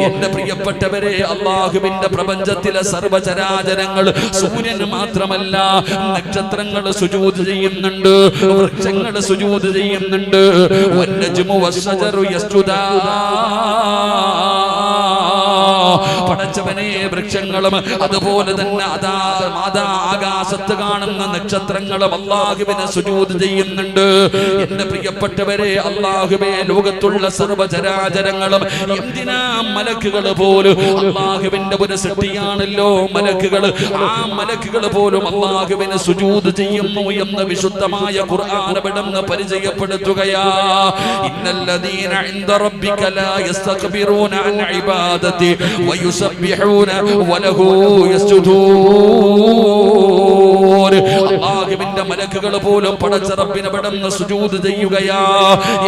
എന്റെ പ്രിയപ്പെട്ടവരെ, അല്ലാഹുവിന്റെ പ്രപഞ്ചത്തിലെ സർവചരാചരങ്ങൾ, സൂര്യന് മാത്രമല്ല നക്ഷത്രങ്ങൾ സുജൂദ് ചെയ്യുന്നുണ്ട്, വൃക്ഷങ്ങൾ സുജൂദ് ചെയ്യുന്നുണ്ട്. വന്നജ്മു വസ്സജറു യസ്ജുദാ. പടച്ചവനെ, വൃക്ഷങ്ങളും അതുപോലെ തന്നെ ആകാശത്ത് കാണുന്ന നക്ഷത്രങ്ങളും അല്ലാഹുവിനെ സുജൂദ് ചെയ്യുന്നുണ്ട്. എന്റെ പ്രിയപ്പെട്ടവരെ, അല്ലാഹുവേ, ലോകത്തുള്ള സർവചരാചരങ്ങളും, എന്തിനാ മലക്കുകൾ പോലും അല്ലാഹുവിന്റെ ഒരു സൃഷ്ടിയാണല്ലോ മലക്കുകൾ, ആ മലക്കുകൾ പോലും അല്ലാഹുവിനെ സുജൂദ് ചെയ്യുന്നു എന്ന് വിശുദ്ധമായ ഖുർആൻ അവിടുന്ന് പരിചയപ്പെടുത്തുകയാ. ഇന്നല്ലദീന ഇൻദ റബ്ബിക ലാ യസ്തക്ബിറൂന അൻ ഇബാദതി വയുസബ്ബിഹൂന വലഹു യസ്ജുദൂൻ. അല്ലാഹുവിന്റെ മലക്കുകൾ പോലും പടച്ച റബ്ബിനെ അവിടുന്ന് സുജൂദ് ചെയ്യുകയാ.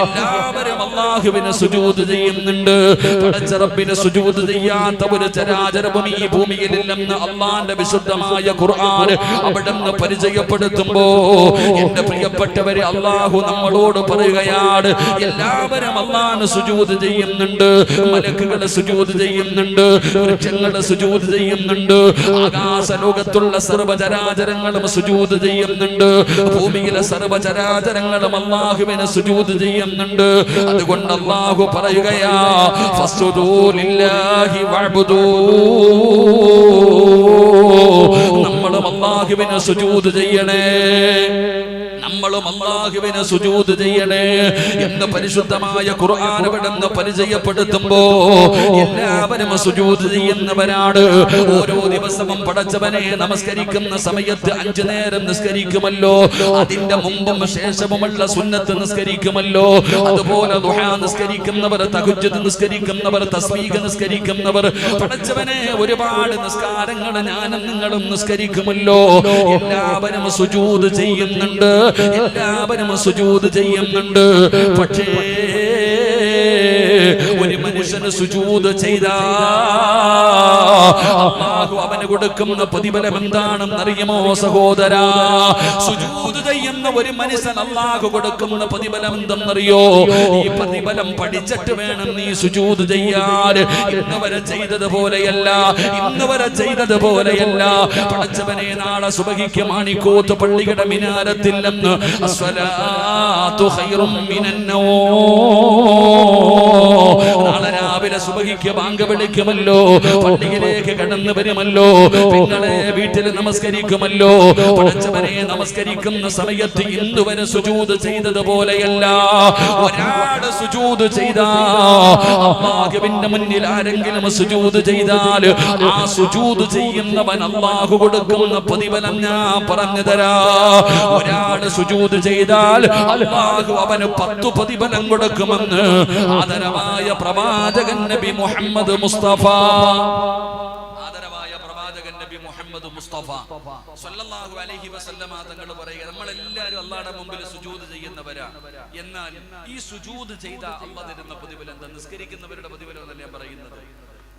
എല്ലാവരും അല്ലാഹുവിനെ സുജൂദ് ചെയ്യുന്നുണ്ട്. പടച്ച റബ്ബിനെ സുജൂദ് ചെയ്യാത്ത ഒരു ചരാചരവും ഈ ഭൂമിയിലില്ലെന്ന് അല്ലാഹുവിന്റെ വിശുദ്ധമായ ഖുർആൻ അവിടുന്ന് പരിചയപ്പെടുത്തുമ്പോ, എന്റെ പ്രിയപ്പെട്ടവരെ, അല്ലാഹു നമ്മളോട് പറയുകയാണ്, എല്ലാവരും അല്ലാഹുവിനെ സുജൂദ് ചെയ്യുന്നുണ്ട്. മലക്കുകൾ സുജൂദ് ചെയ്യുന്നുണ്ട്, വൃക്ഷങ്ങൾ സുജൂദ് ചെയ്യുന്നുണ്ട്, ആകാശ ലോകത്തുള്ള സർവചരാചരങ്ങളും സുജൂദ് ചെയ്യുന്നുണ്ട്, ഭൂമിയിലെ സർവചരാചരങ്ങളും അല്ലാഹുവിനെ സുജൂദ് ചെയ്യുന്നുണ്ട്. അതുകൊണ്ട് അല്ലാഹു പറയുകയാ, ഫസ്ജുദൂ ലില്ലാഹി വഅബ്ദൂ. നമ്മളും അല്ലാഹുവിനെ സുജൂദ് ചെയ്യണേ, നമ്മളും അല്ലാഹുവിനെ സുജൂദ് ചെയ്യണേ എന്ന് പരിശുദ്ധമായ ഖുർആൻ അവിടുന്ന് പരിചയപ്പെടുത്തുമ്പോ, എല്ലാവരും സുജൂദ് ചെയ്യുന്നവരാണ്. ഓരോ ദിവസവും പടച്ചവനെ നമസ്കരിക്കുന്ന സമയത്ത് 5 നേരം നിസ്കരിക്കുമല്ലോ, അതിന്റെ മുമ്പും ശേഷവുമുള്ള സുന്നത്ത് നിസ്കരിക്കുമല്ലോ. അതുപോലെ ദുഹാ നിസ്കരിക്കുന്നവർ, തഹജ്ജുദ് നിസ്കരിക്കുന്നവർ, തസ്ബീഹ് നിസ്കരിക്കുന്നവർ, പടച്ചവനെ ഒരുപാട് നിസ്കാരങ്ങൾ ഞാനും നിങ്ങളും നിസ്കരിക്കുമല്ലോ. എല്ലാവരും സുജൂദ് ചെയ്യുന്നുണ്ട്, എല്ലാവരും സുജൂദ് ചെയ്യുന്നുണ്ട്. പക്ഷേ ഒരു മനുഷ്യന് സുജൂദ് ചെയ്താ അല്ലാഹു അവന് കൊടുക്കുന്ന പ്രതിഫലം എന്താണെന്ന് അറിയുമോ സഹോദരാ? സുജൂദ് ചെയ്യുന്ന ഒരു മനുഷ്യൻ അല്ലാഹു കൊടുക്കുന്ന പ്രതിഫലം എന്തെന്നറിയോ? ഈ പ്രതിഫലം പഠിച്ചിട്ട് വേണം നീ സുജൂദ് ചെയ്യാൻ. ഇന്നുവരെ ചെയ്തതുപോലെയല്ല, ഇന്നുവരെ ചെയ്തതുപോലെയല്ല. പടച്ചവനെ, നാളെ സുബഹിക്ക് മാണിക്കോത്ത് പള്ളിയുടെ മിനാരത്തിൽ നിന്ന് അസ്സലാത്തു ഖൈറും മിനന്നൗം, നാളെ രാവിലെ സുബഹിക്ക് ബാങ്ക് വിളിക്കുമല്ലോ, പള്ളിയിലേക്ക് കടന്നു വരുമല്ലോ, നിങ്ങളെ വീട്ടിൽ നമസ്കരിക്കുമല്ലോ. പടച്ചവനെ, നമസ്കരിക്കുന്ന സമയത്ത് ഇന്നുവരെ സുജൂദ് ചെയ്തതുപോലെയല്ല. ഒരാൾ സുജൂദ് ചെയ്താ, അല്ലാഹുവിന്റെ മുന്നിൽ ആരെങ്കിലും സുജൂദ് ചെയ്താൽ ആ സുജൂദ് ചെയ്യുന്നവൻ അല്ലാഹു കൊടുക്കുന്ന പ്രതിഫലം ഞാൻ പറഞ്ഞു തരാ. ഒരാൾ സുജൂദ് ചെയ്താൽ അല്ലാഹു അവന് 10 പ്രതിഫലം കൊടുക്കുമെന്ന് ആദരവായ പ്രവാചകൻ നബി മുഹമ്മദ് മുസ്തഫ, ആദരവായ പ്രവാചകൻ നബി മുഹമ്മദ് മുസ്തഫ സല്ലല്ലാഹു അലൈഹി വസല്ലമ തങ്ങൾ പറയുക, നമ്മളെല്ലാവരും അല്ലാഹുവിന്റെ മുമ്പിൽ സുജൂദ് ചെയ്യുന്നവരാണ്. എന്നാൽ ഈ സുജൂദ് ചെയ്ത അല്ലാഹു തരുന്ന പ്രതിഫലം എന്താ? നിസ്കരിക്കുന്നവരുടെ പ്രതിഫലം എന്നല്ല ഞാൻ പറയുന്നത്.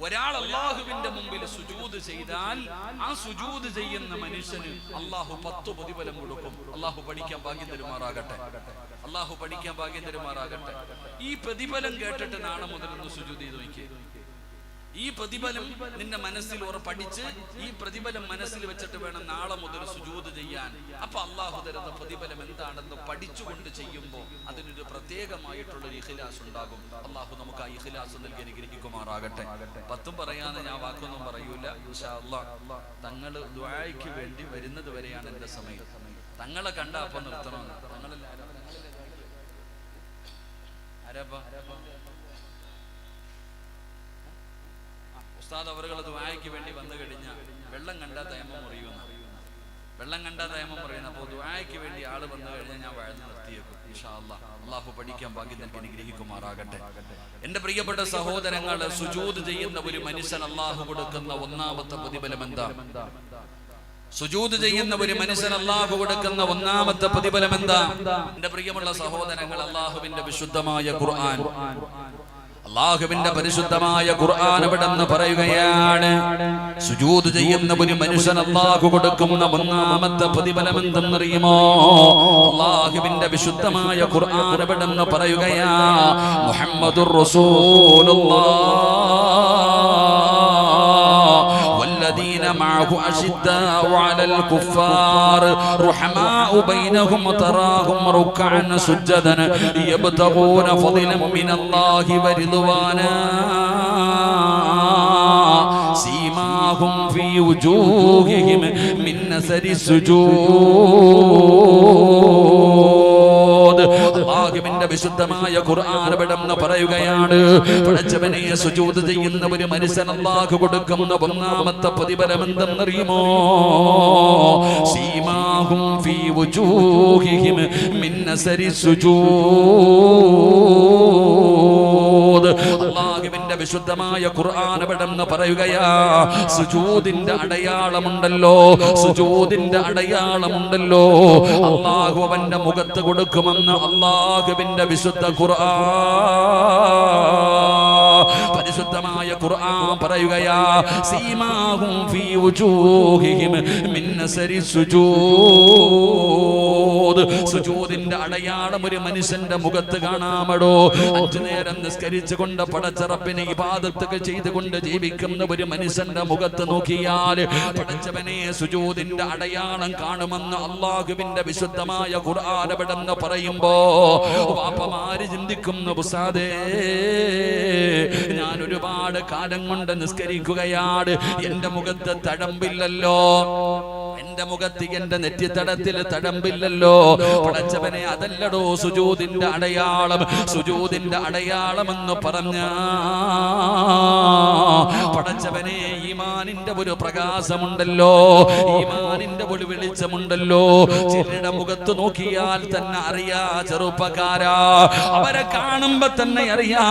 ഒരാൾ അല്ലാഹുവിന്റെ മുമ്പിൽ സുജൂദ് ചെയ്താൽ ആ സുജൂദ് ചെയ്യുന്ന മനുഷ്യന് അല്ലാഹു 10 പ്രതിഫലം കൊടുക്കും. അല്ലാഹു പഠിക്കാൻ ഭാഗ്യം തരുമാറാകട്ടെ, അല്ലാഹു പഠിക്കാൻ ഭാഗ്യം തരുമാറാകട്ടെ. ഈ പ്രതിഫലം കേട്ടിട്ട് നാളെ മുതൽ ഒന്ന് സുജൂദ് ചെയ്ത് നോക്കിയേ. ഈ പ്രതിഫലം നിന്റെ മനസ്സിൽ പഠിച്ച് ഈ പ്രതിഫലം മനസ്സിൽ വെച്ചിട്ട് വേണം നാളെ മുതൽ സുജൂദ് ചെയ്യാൻ. അപ്പൊ അല്ലാഹു തരുന്ന പ്രതിഫലം എന്താണെന്ന് പഠിച്ചുകൊണ്ട് ചെയ്യുമ്പോൾ അതിനൊരു പ്രത്യേകമായിട്ടുള്ളൊരു ഇഖ്ലാസ് ഉണ്ടാകും. അല്ലാഹു നമുക്ക് ആ ഇഖ്ലാസ് നൽകി അനുഗ്രഹിക്കുമാറാകട്ടെ. 10 പറയാതെ ഞാൻ വാക്കൊന്നും പറയൂല. ഇൻഷാ അല്ലാഹ് തങ്ങൾ ദുആയ്ക്ക് വേണ്ടി വരുന്നത് വരെയാണ് എന്റെ സമയം. തങ്ങളെ കണ്ട അപ്പൊ നിർത്തണമെന്ന്. ആരാപ്പാ ഉസ്താദ് അവറുകൾ ദുആയ്ക്ക് വേണ്ടി വന്നു കഴിഞ്ഞാൽ വെള്ളം കണ്ടാൽ തയമം മുറിയുന്ന, വെള്ളം കണ്ടാൽ തയമം മുറിയുന്ന. അപ്പോൾ ദുആയ്ക്ക് വേണ്ടി ആള് വന്നു കഴിഞ്ഞാൽ ഞാൻ വഴഞ്ഞു നിർത്തിയേക്കും. ഇൻഷാ അല്ലാഹ് അല്ലാഹു പഠിക്കാൻ ഭാഗ്യം നൽകി അനുഗ്രഹിക്കുമാറാകട്ടെ. എന്റെ പ്രിയപ്പെട്ട സഹോദരങ്ങളെ, സുജൂദ് ചെയ്യുന്ന ഒരു മനുഷ്യൻ അല്ലാഹു കൊടുക്കുന്ന ഒന്നാമത്തെ പ്രതിഫലം എന്താ? സുജൂദ് ചെയ്യുന്ന ഒരു മനുഷ്യൻ അല്ലാഹു കൊടുക്കുന്ന ഒന്നാമത്തെ പ്രതിഫലം എന്താ? എന്റെ പ്രിയമുള്ള സഹോദരങ്ങൾ, അല്ലാഹുവിന്റെ വിശുദ്ധമായ ഖുർആൻ, അല്ലാഹുവിന്റെ പരിശുദ്ധമായ ഖുർആൻ അവിടെന്ന് പറയുകയാണ്, സുജൂദ് ചെയ്യുന്ന ഒരു മനുഷ്യൻ അല്ലാഹു കൊടുക്കുന്ന ഒന്നാമത്തെ പ്രതിഫലം എന്തെന്നറിയുമോ? അല്ലാഹുവിന്റെ വിശുദ്ധമായ ഖുർആൻ അവിടെന്ന് പറയുകയാ, മുഹമ്മദുർ റസൂലുള്ളാഹ് معه أشداء على الكفار رحماء بينهم تراهم ركعا سجدا يبتغون فضلا من الله ورضوانا سيماهم في وجوههم من أثر السجود അല്ലാഹുവിന്റെ വിശുദ്ധമായ ഖുർആൻ പടന്ന് പറയുകയാണ്, പടച്ചവനെ സുജൂദ് ചെയ്യുന്ന ഒരു മനുഷ്യൻ അല്ലാഹു കൊടുക്കുന്ന ഒന്നാമത്തെ പ്രതിഫലം എന്തെന്നറിയുമോ? സീമാഹും ഫീ വുജൂഹിഹിം മിൻ അസരി സുജൂദ്. അല്ലാഹുവിന്റെ വിശുദ്ധമായ ഖുർആൻ പടന്ന് പറയുകയാ, സുജൂദിന്റെ അടയാളമുണ്ടല്ലോ, സുജൂദിന്റെ അടയാളമുണ്ടല്ലോ, അല്ലാഹു അവന്റെ മുഖത്ത് കൊടുക്കുമെന്ന് അല്ലാഹുവിന്റെ വിശുദ്ധ ഖുർആൻ, പരിശുദ്ധമായ ഖുർആൻ പറയുകയാ, സീമാഹും ഫീ വുജൂഹിഹിം മിൻ അസരി സുജൂദ്. സുജൂദിന്റെ അടയാളം ഒരു മനുഷ്യന്റെ മുഖത്ത് കാണാമടോ. 5 നേരം നിസ്കരിച്ചുകൊണ്ട് പടച്ചറപ്പിനെ ഇബാദത്തുകൾ ചെയ്തുകൊണ്ട് ജീവിക്കുന്ന ഒരു മനുഷ്യന്റെ മുഖത്ത് നോക്കിയാൽ പടച്ചവനെ സുജൂദിന്റെ അടയാളം കാണുമെന്ന് അല്ലാഹുവിന്റെ വിശുദ്ധമായ ഖുർആൻ എന്ന് പറയുമ്പോ വാപ്പമാര് ചിന്തിക്കുന്നു, ഉസ്താദേ ഞാൻ ഒരുപാട് കാലം കൊണ്ട് നിസ്കരിക്കുകയാണ്, എന്റെ മുഖത്ത് തഴമ്പില്ലല്ലോ, എന്റെ മുഖത്ത് എന്റെ നെറ്റിത്തടത്തിൽ തഴമ്പില്ലല്ലോ. പടച്ചവനെ അതല്ലടോ സുജൂദിന്റെ അടയാളം. സുജൂദിന്റെ അടയാളം എന്ന് പറഞ്ഞ പടച്ചവനെ ഈമാനിന്റെ ഒരു പ്രകാശമുണ്ടല്ലോ, ഈമാനിന്റെ ഒരു വെളിച്ചമുണ്ടല്ലോ. ചിലരുടെ മുഖത്ത് നോക്കിയാൽ തന്നെ അറിയാ ചെറുപ്പക്കാരാ, അവരെ കാണുമ്പോ തന്നെ അറിയാ.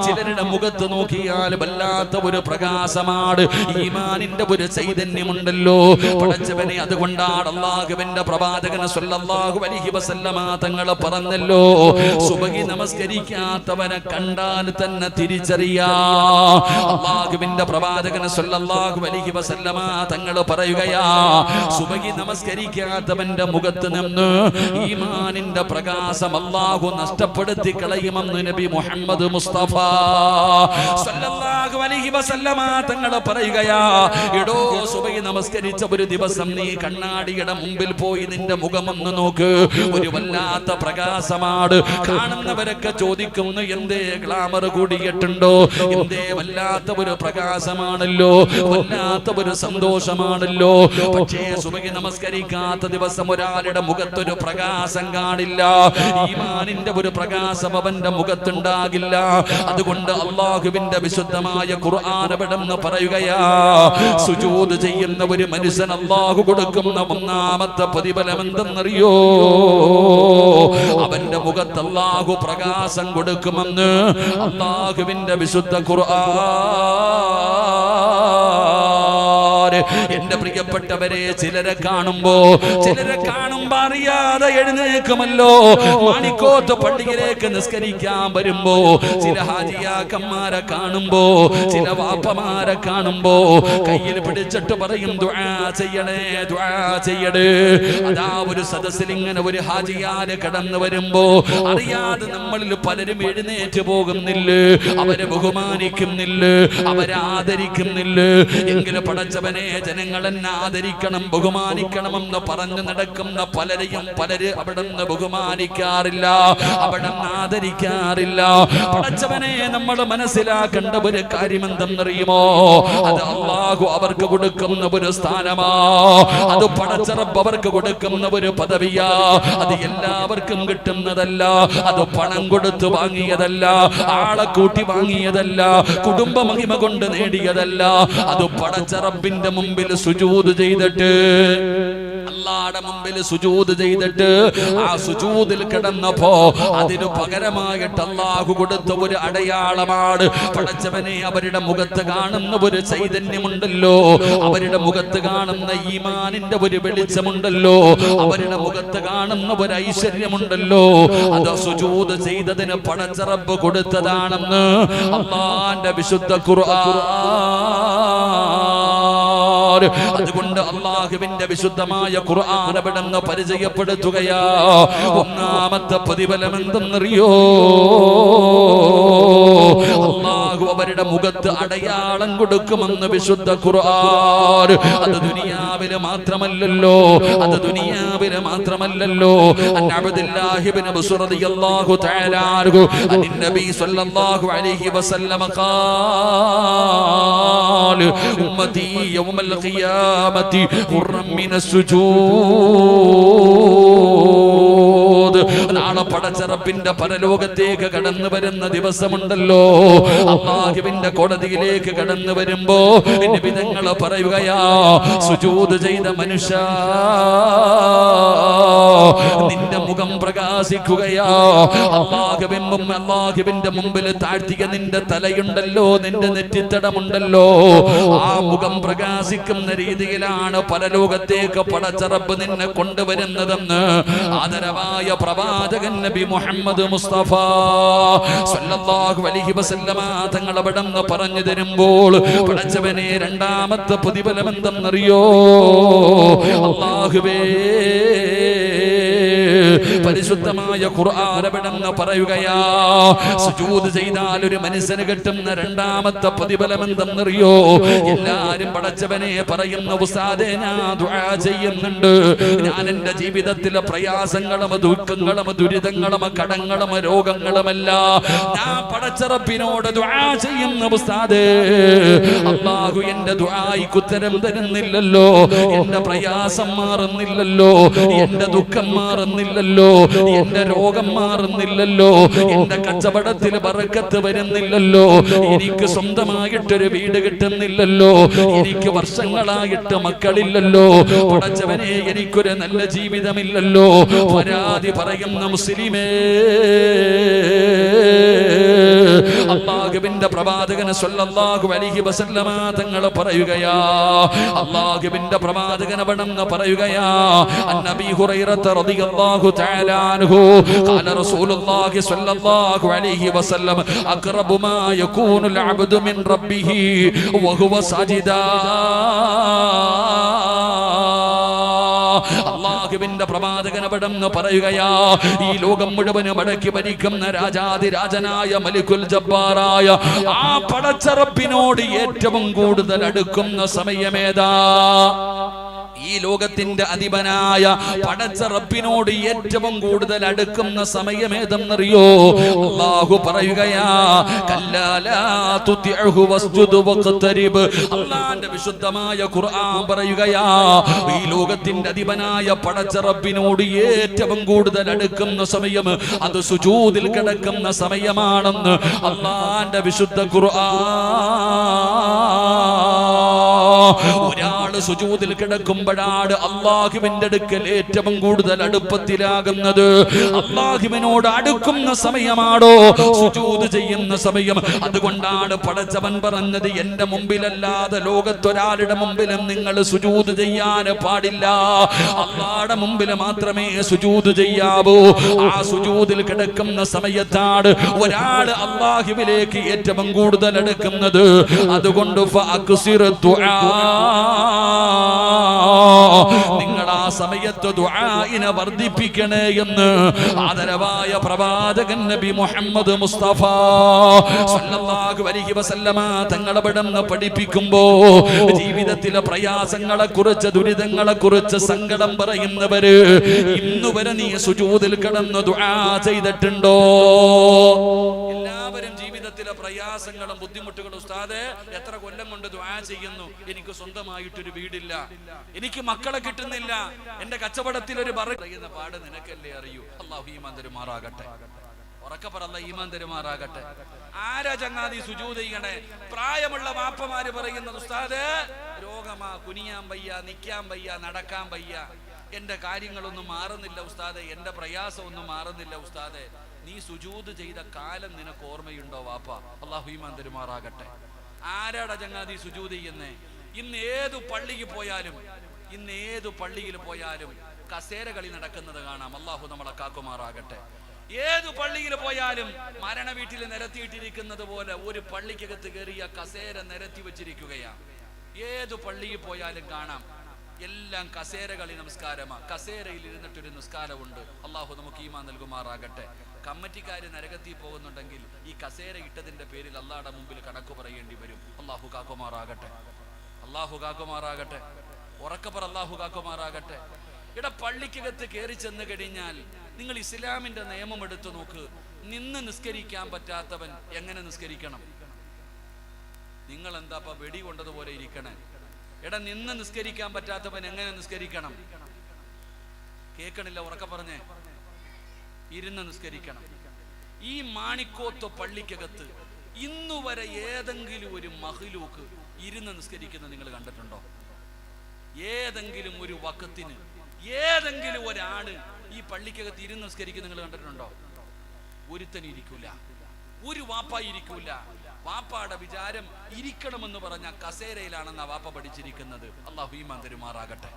ചിലരുടെ മുഖത്ത് നോക്കിയാൽ വല്ലാത്ത ഒരു പ്രകാശമാണ്, ഈമാനിന്റെ ഒരു ചൈതന്യമുണ്ടല്ലോ. പടച്ചവനെ അതുകൊണ്ടാണ് അല്ലാഹുവിന്റെ പ്രവാചകൻ സ്വല്ലല്ലാഹു അലൈഹി വസല്ലമ തങ്ങൾ പറഞ്ഞല്ലോ, സുബഹി നമസ്കരിക്കാത്തവനെ കണ്ടാൽ തന്നെ തിരിച്ചറിയാ. അല്ലാഹുവിന്റെ പ്രവാചകൻ സ്വല്ലല്ലാഹു അലൈഹി വസല്ലമ തങ്ങൾ പറയുകയാ, സുബഹി നമസ്കരിക്കാത്തവന്റെ മുഖത്ത് നിന്ന് ഈമാനിന്റെ പ്രകാശം അല്ലാഹു നഷ്ടപ്പെടുത്തി കളയുമെന്ന് നബി മുഹമ്മദ് മുസ്തഫ സ്വല്ലല്ലാഹു അലൈഹി വസല്ലമ തങ്ങൾ പറയുകയാ. എടോ സുബഹി നമസ്കരിച്ച ഒരു ദിവസം നീ കണ്ണാടിയുടെ മുമ്പിൽ പോയി നിന്റെ മുഖമൊന്ന് നോക്ക്, ഒരു വല്ലാത്ത പ്രകാശമാണ്. കാണുന്നവരൊക്കെ ചോദിക്കുന്നു, എന്തേ ഗ്ലാമർ കൂടിയിട്ടുണ്ടോ, എന്തേ വല്ലാത്ത ഒരു പ്രകാശമാണല്ലോ, വല്ലാത്ത ഒരു സന്തോഷമാണല്ലോ. പക്ഷേ സുബഹി നമസ്കരിക്കാത്ത ദിവസം ഒരാളുടെ മുഖത്തൊരു പ്രകാശം കാണില്ല, ഈമാനിന്റെ ഒരു പ്രകാശം അവന്റെ മുഖത്തുണ്ടാകില്ല. അതുകൊണ്ട് അല്ലാഹുവിന്റെ വിശുദ്ധമായ ഖുർആൻ എന്ന് പറയുകയാ, സുജൂദ് ചെയ്യുന്ന ഒരു മനുഷ്യൻ അല്ലാഹു കൊടുക്കുന്ന ഒന്നാമത്തെ പ്രതിഫലം എന്തെന്നറിയോ? അവന്റെ മുഖത്ത് അല്ലാഹു പ്രകാശം കൊടുക്കുമെന്ന് അല്ലാഹുവിന്റെ വിശുദ്ധ ഖുർആൻ. എന്റെ പ്രിയപ്പെട്ടവരെ, ചിലരെ കാണുമ്പോ അറിയാതെ എഴുന്നേക്കുമല്ലോ. മാണിക്കോത്ത് പള്ളിയിലേക്ക് നിസ്കരിക്കാൻ വരുമ്പോ ചില ഹാജിയാക്കന്മാരെ കാണുമ്പോ, ചില വാപ്പമാരെ കാണുമ്പോ കയ്യിൽ പിടിച്ചിട്ട് പറയും, ദുആ ചെയ്യണേ, ദുആ ചെയ്യണേ. അതാ ഒരു സദസ്സിൽ ഇങ്ങനെ ഒരു ഹാജിയാര് കടന്നു വരുമ്പോ അറിയാതെ നമ്മളിൽ പലരും എഴുന്നേറ്റ് പോകുന്നില്ല, അവരെ ബഹുമാനിക്കുന്നില്ല, അവരെ ആദരിക്കുന്നില്ല. എങ്കിലും പടച്ചവനെ, ജനങ്ങൾ എന്നെ ആദരിക്കണം, ബഹുമാനിക്കണമെന്ന് പറഞ്ഞു നടക്കുന്ന പലരെയും പലര് അവിടെ നിന്ന് ബഹുമാനിക്കാറില്ല, അവിടെ ആദരിക്കാറില്ല. പടച്ചവനെ, നമ്മൾ മനസ്സിലാക്കേണ്ട ഒരു കാര്യം എന്തെന്നറിയുമോ? അത് അല്ലാഹു അവർക്ക് കൊടുക്കുന്ന ഒരു സ്ഥാനമാ, അത് പടച്ച റബ്ബ് അവർക്ക് കൊടുക്കുന്ന ഒരു പദവിയാ. അത് എല്ലാവർക്കും കിട്ടുന്നതല്ല, അത് പണം കൊടുത്ത് വാങ്ങിയതല്ല, ആളെ കൂട്ടി വാങ്ങിയതല്ല, കുടുംബ മഹിമ കൊണ്ട് നേടിയതല്ല. അത് പടച്ച റബ്ബിന്റെ മുമ്പിൽ സുജൂദ് ചെയ്തിട്ട്, അല്ലാഹുവിന്റെ മുമ്പിൽ സുജൂദ് ചെയ്തിട്ട് ആ സുജൂദിൽ കിടന്നപ്പോ അതിനു പകരമായിട്ട് അല്ലാഹു കൊടുത്ത ഒരു അടയാളമാണ്. പടച്ചവനെ, അവരുടെ മുഖത്ത് കാണുന്ന ഒരു ചൈതന്യമുണ്ടല്ലോ, അവരുടെ മുഖത്ത് കാണുന്ന ഈമാനിന്റെ ഒരു വെളിച്ചമുണ്ടല്ലോ, അവരുടെ മുഖത്ത് കാണുന്ന ഒരു ഐശ്വര്യമുണ്ടല്ലോ, അത് സുജൂദ് ചെയ്തതിന് പടച്ച റബ്ബ് കൊടുത്തതാണെന്ന് അല്ലാഹുവിന്റെ വിശുദ്ധ ഖുർആൻ. അതുകൊണ്ട് അല്ലാഹുവിന്റെ വിശുദ്ധമായ ഖുർആൻ അവിടുന്ന് പരിചയപ്പെടുത്തുകയാ. ഒന്നാമത്തെ പ്രതിഫലം എന്തെന്നറിയോ? അല്ലാഹു അവരുടെ മുഖത്ത് അടയാളം കൊടുക്കുമെന്ന് വിശുദ്ധ ഖുർആൻ. അത് ദുനിയാവിലെ മാത്രമല്ലല്ലോ, അത് ദുനിയാവിലെ മാത്രമല്ലല്ലോ. അബ്ദുല്ലാഹി ഇബ്നു ബുസ്ർ റളിയല്ലാഹു തആല അൻഹു നബി സല്ലല്ലാഹു അലൈഹി വസല്ലം ഖാൽ ഉമ്മതി യൗമൽ ഖിയാമത്തി ഖുർറൻ മിനസ് സുജൂദ്. നാളെ പടച്ച റബ്ബിന്റെ പരലോകത്തേക്ക് കടന്നു വരുന്ന ദിവസമുണ്ടല്ലോ, അല്ലാഹുവിന്റെ കോടതിയിലേക്ക് കടന്നു വരുമ്പോ നബി തങ്ങൾ പറയുകയാ, സുജൂദ് ചെയ്ത മനുഷ്യ നിന്റെ മുഖം പ്രകാശിക്കുകയാ. അല്ലാഹുവിന്റെ മുമ്പിൽ താഴ്ത്തിയ നിന്റെ തലയുണ്ടല്ലോ, നിന്റെ നെറ്റിത്തടമുണ്ടല്ലോ, ആ മുഖം പ്രകാശിക്കുന്ന രീതിയിലാണ് പരലോകത്തേക്ക് പടച്ച റബ്ബ് നിന്നെ കൊണ്ടുവരുന്നതെന്ന് ആദരവായ പ്രവാചകൻ നബി മുഹമ്മദ് മുസ്തഫ സല്ലല്ലാഹു അലൈഹി വസല്ലമ തങ്ങൾ അവിടുന്ന് പറഞ്ഞു തരുമ്പോൾ പടച്ചവനെ രണ്ടാമത്തെ പ്രതിഫലം എന്തെന്നറിയോ? അല്ലാഹുവേ പരിശുദ്ധമായ ഖുർആൻ അവിടുന്ന് പറയുകയാ, സുജൂദ് ചെയ്താൽ ഒരു മനുഷ്യന് കിട്ടുന്ന രണ്ടാമത്തെ പ്രതിഫലം എന്തെന്നറിയോ? എല്ലാരും പടച്ചവനെ പറയുന്ന ഉസ്താദേ ഞാൻ ദുആ ചെയ്യുന്നുണ്ട്, ഞാൻ എന്റെ ജീവിതത്തിലെ പ്രയാസങ്ങളും ദുഃഖങ്ങളും ദുരിതങ്ങളും കടങ്ങളും രോഗങ്ങളുമല്ല ഞാൻ പടച്ച റബ്ബിനോട് ദുആ ചെയ്യുന്ന ഉസ്താദേ, അല്ലാഹു എന്റെ ദുആയ്ക്ക് ഉത്തരം തരുന്നില്ലല്ലോ, എന്റെ പ്രയാസം മാറുന്നില്ലല്ലോ, എന്റെ ദുഃഖം മാറുന്നില്ലല്ലോ, എന്റെ രോഗം മാറുന്നില്ലല്ലോ, എന്റെ കച്ചവടത്തിൽ ബറക്കത്ത് വരുന്നില്ലല്ലോ, എനിക്ക് സ്വന്തമായിട്ടൊരു വീട് കിട്ടുന്നില്ലല്ലോ, എനിക്ക് വർഷങ്ങളായിട്ട് മക്കളില്ലല്ലോ, പടച്ചവനെ എനിക്കൊരു നല്ല ജീവിതമില്ലല്ലോ. പരാതി പറയുന്ന മുസ്ലിമേ, അല്ലാഹുവിന്റെ പ്രവാചകൻ സല്ലല്ലാഹു അലൈഹി വസല്ലമ തങ്ങൾ പറയുകയാ, അല്ലാഹുവിന്റെ പ്രവാചകൻ അവിടുന്ന് പറയുകയാ, അന്നബി ഹുറൈറ റളിയല്ലാഹു തആല അൻഹു ഖാല റസൂലുള്ളാഹി സ്വല്ലല്ലാഹു അലൈഹി വസല്ലം അഖറബു മാ യകൂനുൽ അബ്ദു മിൻ റബ്ബിഹി വഹുവ സാജിദാ. അല്ലാഹുവിന്റെ പ്രവാചകൻ അവിടുന്ന് പറയുകയാ, ഈ ലോകം മുഴുവനും അടക്കി ഭരിക്കുന്ന രാജാതിരാജനായ മലിക്കുൽ ജബ്ബാറായ ആ പടച്ച റബ്ബിനോട് ഏറ്റവും കൂടുതൽ അടുക്കുന്ന സമയമേതാ? ഈ ലോകത്തിന്റെ അധിപനായ പടച്ച റബ്ബിനോട് ഏറ്റവും കൂടുതൽ അടുക്കുന്ന സമയമേതെന്നറിയോ? അല്ലാഹു പറയുകയാ, കല്ലാ ലാ തുതിഉഹു വസ്ജുദ് വഖ്തരിബ്. അല്ലാഹുവിന്റെ വിശുദ്ധമായ ഖുർആൻ പറയുകയാ, ഈ ലോകത്തിന്റെ അധിപനായ പടച്ച റബ്ബിനോട് ഏറ്റവും കൂടുതൽ അടുക്കുന്ന സമയം അത് സുജൂദിൽ കിടക്കുന്ന സമയമാണെന്ന് അല്ലാഹുവിന്റെ വിശുദ്ധ ഖുർആൻ. ഒരാള് സുജൂദിൽ കിടക്കുമ്പോഴാണ് അല്ലാഹുവിന്റെ അടുക്കൽ ഏറ്റവും കൂടുതൽ അടുപ്പത്തിലാകുന്നത്. അല്ലാഹുവിനോട് അടുക്കുന്ന സമയമാണോ സുജൂദ് ചെയ്യുന്ന സമയം. അതുകൊണ്ടാണ് പടച്ചവൻ പറഞ്ഞത്, എന്റെ മുമ്പിലല്ലാതെ ലോകത്തൊരാളുടെ മുമ്പിലും നിങ്ങൾ സുജൂദ് ചെയ്യാൻ പാടില്ല, അല്ലാഹുവിന്റെ മുമ്പിൽ മാത്രമേ സുജൂദ് ചെയ്യാവൂ. ആ സുജൂദിൽ കിടക്കുന്ന സമയത്താണ് ഒരാൾ അല്ലാഹുവിലേക്ക് ഏറ്റവും കൂടുതൽ അടുക്കുന്നത്. അതുകൊണ്ട് നിങ്ങൾ ആ സമയത്ത് ദുആഇനെ വർദ്ധിപ്പിക്കണേ എന്ന് ആദരവായ പ്രവാചകൻ നബി മുഹമ്മദ് മുസ്തഫ സല്ലല്ലാഹു അലൈഹി വസല്ലമ തങ്ങളെ അവിടുന്ന് പഠിപ്പിക്കുമ്പോ ജീവിതത്തിലെ പ്രയാസങ്ങളെ കുറിച്ച് ദുരിതങ്ങളെ കുറിച്ച് സങ്കടം പറയുന്നവര് ഇന്നുവരെ നീ സുജൂദിൽ കിടന്ന് ദുആ ചെയ്തിട്ടുണ്ടോ? എല്ലാവരും ജീവിതത്തിലെ പ്രയാസങ്ങളും ബുദ്ധിമുട്ടുകളും ഉസ്താദേ എത്ര കൊല്ലം കൊണ്ട് ദുആ ചെയ്യുന്നു, എനിക്ക് സ്വന്തമായിട്ടൊരു വീടില്ല, എനിക്ക് മക്കളെ കിട്ടുന്നില്ല, എന്റെ കച്ചവടത്തിൽ ഒരു പറയുന്ന പാട് നിനക്കല്ലേ അറിയൂ. അല്ലാഹു ഈമാൻ തരുമാറാകട്ടെ, ഉറക്കെ പറ അല്ലാഹു ഈമാൻ തരുമാറാകട്ടെ. ആരാ ചങ്ങാതി സുജൂദ് ചെയ്യണേ? പ്രായമുള്ള വാപ്പമാര് പറയുന്നത്, ഉസ്താദേ രോഗമാ, കുനിയാൻ വയ്യ, നിക്കാൻ വയ്യ, നടക്കാൻ വയ്യ, എന്റെ കാര്യങ്ങളൊന്നും മാറുന്നില്ല ഉസ്താദേ, എന്റെ പ്രയാസം ഒന്നും മാറുന്നില്ല ഉസ്താദേ. നീ സുജൂദ് ചെയ്ത കാലം നിനക്ക് ഓർമ്മയുണ്ടോ വാപ്പ? അല്ലാഹു ഈമാൻ തരുമാറാകട്ടെ. ആരാടാ ചങ്ങാതി സുജൂദ് ചെയ്യുന്നേ? ഇന്ന് ഏതു പള്ളിയിൽ പോയാലും കസേര കളി നടക്കുന്നത് കാണാം. അല്ലാഹു നമ്മളെ കാക്കുമാറാകട്ടെ. ഏതു പള്ളിയിൽ പോയാലും മരണ വീട്ടിൽ നിരത്തിയിട്ടിരിക്കുന്നത് പോലെ ഒരു പള്ളിക്കകത്ത് കയറിയ കസേര നിരത്തി വെച്ചിരിക്കുകയാണ്. ഏതു പള്ളിയിൽ പോയാലും കാണാം, എല്ലാം കസേരകളി നമസ്കാരമാണ്. കസേരയിൽ ഇരുന്നിട്ടൊരു നിസ്കാരമുണ്ട്. അള്ളാഹു നമുക്ക് ഈമാൻ നൽകുമാറാകട്ടെ. കമ്മിറ്റിക്കാര് നരകത്തിൽ പോകുന്നുണ്ടെങ്കിൽ ഈ കസേര ഇട്ടതിന്റെ പേരിൽ അള്ളാഹുടെ മുമ്പിൽ കണക്ക് പറയേണ്ടി വരും. അള്ളാഹു കാക്കുമാറാകട്ടെ, അള്ളാഹു കാക്കുമാറാകട്ടെ, ഉറക്കപ്പറ അള്ളാഹു കാക്കുമാറാകട്ടെ. ഇവിടെ പള്ളിക്കകത്ത് കയറി ചെന്ന് കഴിഞ്ഞാൽ നിങ്ങൾ ഇസ്ലാമിന്റെ നിയമം എടുത്തു നോക്ക്. നിന്ന് നിസ്കരിക്കാൻ പറ്റാത്തവൻ എങ്ങനെ നിസ്കരിക്കണം? നിങ്ങൾ എന്താ വെടി കൊണ്ടതുപോലെ ഇരിക്കണേ? നിന്ന് നിസ്കരിക്കാൻ പറ്റാത്തവൻ എങ്ങനെ നിസ്കരിക്കണം? കേൾക്കണില്ല, ഉറക്കെ പറഞ്ഞേ. ഇരുന്ന് നിസ്കരിക്കണം. ഈ മാണിക്കോത്ത് പള്ളിക്കകത്ത് ഇന്നുവരെ ഏതെങ്കിലും ഒരു മഹ്ലൂക്ക് ഇരുന്ന് നിസ്കരിക്കുന്നത് നിങ്ങൾ കണ്ടിട്ടുണ്ടോ? ഏതെങ്കിലും ഒരു വഖത്തിന് ഏതെങ്കിലും ഒരാണ് ഈ പള്ളിക്കകത്ത് ഇരുന്ന് നിസ്കരിക്കുന്നത് നിങ്ങൾ കണ്ടിട്ടുണ്ടോ? ഒരുത്തനും ഇരിക്കൂല, ഒരു വാപ്പ ഇരിക്കൂല. വാപ്പാടെ വിചാരം ഇരിക്കണമെന്ന് പറഞ്ഞ കസേരയിലാണെന്നാ വാപ്പ പഠിച്ചിരിക്കുന്നത്. അള്ളാഹു ഈമാൻ തരുമാറാകട്ടെ,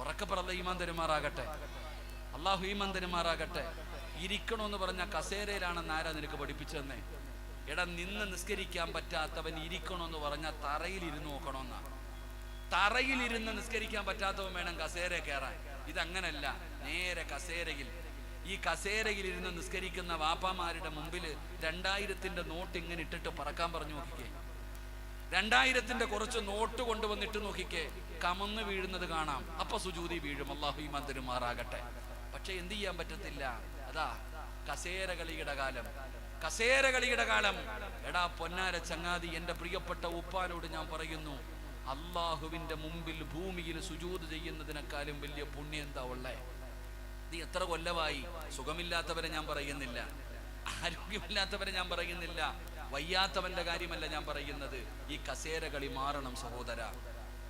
ഉറക്കപ്പറ ഈമാൻ തരുമാറാകട്ടെ, അള്ളാഹു ഈമാൻ തരുമാറാകട്ടെ. ഇരിക്കണമെന്ന് പറഞ്ഞ കസേരയിലാണെന്ന് ആരാ നിനക്ക് പഠിപ്പിച്ചെന്നേ? നിന്ന് നിസ്കരിക്കാൻ പറ്റാത്തവൻ ഇരിക്കണമെന്ന് പറഞ്ഞ തറയിൽ ഇരുന്ന് നോക്കണമെന്നാ. തറയിലിരുന്ന് നിസ്കരിക്കാൻ പറ്റാത്തവൻ വേണം കസേര കയറാൻ. ഇതങ്ങനല്ല, നേരെ കസേരയിൽ. ഈ കസേരയിൽ ഇരുന്ന് നിസ്കരിക്കുന്ന വാപ്പാമാരുടെ മുമ്പിൽ 2000-ന്റെ നോട്ട് ഇങ്ങനെ ഇട്ടിട്ട് പറക്കാൻ പറഞ്ഞു നോക്കിക്കേ. 2000-ന്റെ കുറച്ച് നോട്ട് കൊണ്ടുവന്നിട്ട് നോക്കിക്കേ, കമന്ന് വീഴുന്നത് കാണാം. അപ്പൊ സുജൂദി വീഴും. അല്ലാഹു ഈമാൻ തരുമാറാകട്ടെ. പക്ഷെ എന്ത് ചെയ്യാൻ പറ്റത്തില്ല. അതാ കസേര കളിയുടെ കാലം, കസേര കളിയുടെ കാലം. എടാ പൊന്നാര ചങ്ങാതി, എന്റെ പ്രിയപ്പെട്ട ഉപ്പാനോട് ഞാൻ പറയുന്നു, അള്ളാഹുവിന്റെ മുമ്പിൽ ഭൂമിയിൽ സുജൂദ് ചെയ്യുന്നതിനേക്കാളും വലിയ പുണ്യം എന്താ ഉള്ളേ? നീ എത്ര കൊല്ലമായി? സുഖമില്ലാത്തവരെ ഞാൻ പറയുന്നില്ല, ആരോഗ്യമില്ലാത്തവരെ ഞാൻ പറയുന്നില്ല, വയ്യാത്തവന്റെ കാര്യമല്ല ഞാൻ പറയുന്നത്. ഈ കസേര കളി മാറണം സഹോദര.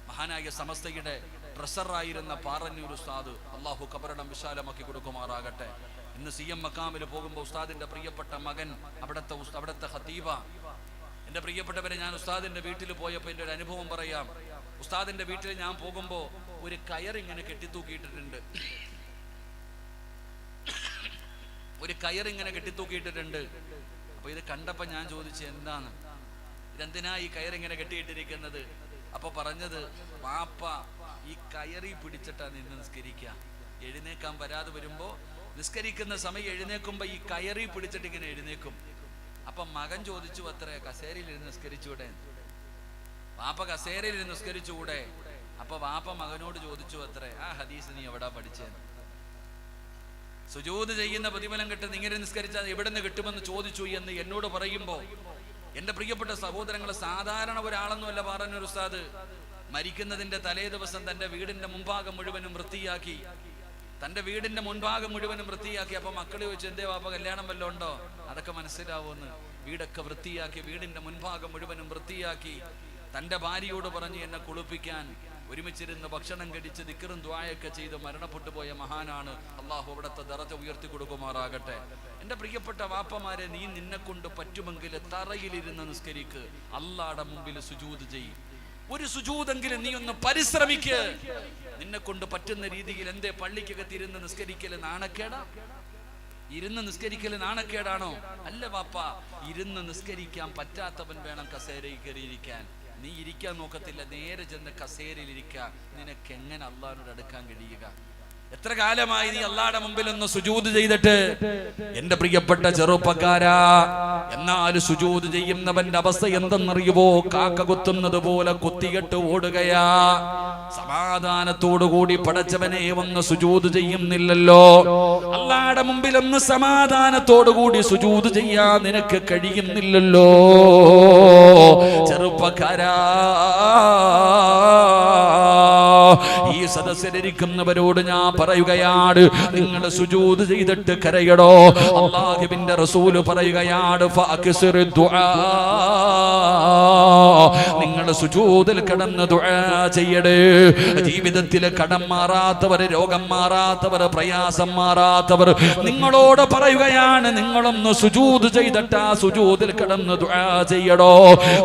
മഹാനായ സമസ്തയുടെ ട്രഷറായിരുന്ന പാറന്നൂർ ഉസ്താദ്, അള്ളാഹു ഖബറിടം വിശാലമാക്കി കൊടുക്കുമാറാകട്ടെ. ഇന്ന് CM മക്കാമിൽ പോകുമ്പോൾ ഉസ്താദിന്റെ പ്രിയപ്പെട്ട മകൻ, അവിടുത്തെ ഖതീബ, എന്റെ പ്രിയപ്പെട്ടവരെ, ഞാൻ ഉസ്താദിന്റെ വീട്ടിൽ പോയപ്പോൾ എൻ്റെ ഒരു അനുഭവം പറയാം. ഉസ്താദിന്റെ വീട്ടിൽ ഞാൻ പോകുമ്പോൾ ഒരു കയറിങ്ങനെ കെട്ടിത്തൂക്കിയിട്ടിട്ടുണ്ട്, ഒരു കയറിങ്ങനെ കെട്ടിത്തൂക്കിയിട്ടിട്ടുണ്ട്. അപ്പൊ ഇത് കണ്ടപ്പോ ഞാൻ ചോദിച്ചു, എന്താണ് ഇതെന്തിനാ ഈ കയറിങ്ങനെ കെട്ടിയിട്ടിരിക്കുന്നത്? അപ്പൊ പറഞ്ഞത്, വാപ്പ ഈ കയറി പിടിച്ചിട്ടാ നിന്ന് നിസ്കരിക്കുക. എഴുന്നേക്കാൻ വരാതെ വരുമ്പോ നിസ്കരിക്കുന്ന സമയം എഴുന്നേക്കുമ്പോ ഈ കയറി പിടിച്ചിട്ട് ഇങ്ങനെ എഴുന്നേക്കും. അപ്പൊ മകൻ ചോദിച്ചു, അത്രേ കസേരയിൽ ഇരുന്ന് നിസ്കരിച്ചൂടെ? വാപ്പ കസേരയിൽ ഇരുന്ന് നിസ്കരിച്ചുകൂടെ? അപ്പൊ വാപ്പ മകനോട് ചോദിച്ചു, അത്രേ, ആ ഹദീസ് നീ എവിടാ പഠിച്ചേന്ന്? സുജൂദ് ചെയ്യുന്ന പ്രതിഫലം കിട്ടുന്ന ഇങ്ങനെ നിസ്കരിച്ചാൽ എവിടെ നിന്ന് കിട്ടുമെന്ന് ചോദിച്ചു എന്ന് എന്നോട് പറയുമ്പോ, എന്റെ പ്രിയപ്പെട്ട സഹോദരങ്ങൾ, സാധാരണ ഒരാളൊന്നുമല്ല പാറന്നൂർ ഉസ്താദ്. മരിക്കുന്നതിന്റെ തലേ ദിവസം തന്റെ വീടിന്റെ മുൻഭാഗം മുഴുവനും വൃത്തിയാക്കി, തന്റെ വീടിന്റെ മുൻഭാഗം മുഴുവനും വൃത്തിയാക്കി. അപ്പൊ മക്കൾ ചോദിച്ചു, എന്തേ വാപ്പ കല്യാണം വല്ലതും ഉണ്ടോ? അതൊക്കെ മനസ്സിലാവുമെന്ന്. വീടൊക്കെ വൃത്തിയാക്കി, വീടിന്റെ മുൻഭാഗം മുഴുവനും വൃത്തിയാക്കി. തന്റെ ഭാര്യയോട് പറഞ്ഞ് എന്നെ കുളിപ്പിക്കാൻ, ഒരുമിച്ചിരുന്ന് ഭക്ഷണം കഴിച്ച് ദിക്റും ദുആയൊക്കെ ചെയ്ത് മരണപ്പെട്ടു പോയ മഹാനാണ്. അള്ളാഹു അവിടുത്തെ ദറജ ഉയർത്തി കൊടുക്കുമാറാകട്ടെ. എന്റെ പ്രിയപ്പെട്ട വാപ്പമാരെ, നീ നിന്നെ കൊണ്ട് പറ്റുമെങ്കിൽ തറയിലിരുന്ന് നിസ്കരിക്ക്, അള്ളാഹുടെ മുമ്പിൽ സുജൂദ് ചെയ്യ്. ഒരു സുജൂദെങ്കിലും നീ ഒന്ന് പരിശ്രമിക്ക്, നിന്നെ കൊണ്ട് പറ്റുന്ന രീതിയിൽ. എന്തേ പള്ളിക്കകത്ത് ഇരുന്ന് നിസ്കരിക്കല് നാണക്കേടാ? ഇരുന്ന് നിസ്കരിക്കല് നാണക്കേടാണോ? അല്ല വാപ്പ, ഇരുന്ന് നിസ്കരിക്കാൻ പറ്റാത്തവൻ വേണം കസേരയിൽ കയറിയിരിക്കാൻ. നീ ഇരിക്കാൻ നോക്കത്തില്ല, നേരെ ചെന്ന് കസേരയിൽ ഇരിക്കുക. നിനക്ക് എങ്ങനെ അള്ളാഹിനോട് അടുക്കാൻ കഴിയുക? എത്ര കാലമായി നീ അള്ളാഹുടെ മുമ്പിൽ ഒന്ന് സുജൂദ് ചെയ്തിട്ട്? എന്റെ പ്രിയപ്പെട്ട ചെറുപ്പക്കാരാ, എന്നാൽ സുജൂദ് ചെയ്യുന്നവന്റെ അവസ്ഥ എന്തെന്നറിയുവോ? കാക്ക കുത്തുന്നത് പോലെ കുത്തികെട്ട് ഓടുകയാ. സമാധാനത്തോടുകൂടി പടച്ചവനെ ഒന്ന് സുജൂദ് ചെയ്യുന്നില്ലല്ലോ. അള്ളാഹുടെ മുമ്പിൽ ഒന്ന് സമാധാനത്തോടുകൂടി സുജൂദ് ചെയ്യാൻ നിനക്ക് കഴിയുന്നില്ലല്ലോ. ചെറുപ്പക്കാരാ, ഈ സദസ്സിലിരിക്കുന്നവരോട് ഞാൻ പറയുകയാണ്, നിങ്ങൾ സുജൂദ് ചെയ്തിട്ട് കരയടോ. അല്ലാഹുവിന്റെ റസൂല് പറയുകയാണ്, ഫഅക്സിറു ദുആ, നിങ്ങൾ സുജൂദിൽ കിടന്ന് ദുആ ചെയ്യടേ. ജീവിതത്തിൽ കടം മാറാത്തവർ, രോഗം മാറാത്തവർ, പ്രയാസം മാറാത്തവർ, നിങ്ങളോട് പറയുകയാണ്, നിങ്ങളൊന്ന് സുജൂദ് ചെയ്തിട്ട് ആ സുജൂദിൽ കിടന്ന് ദുആ ചെയ്യടോ.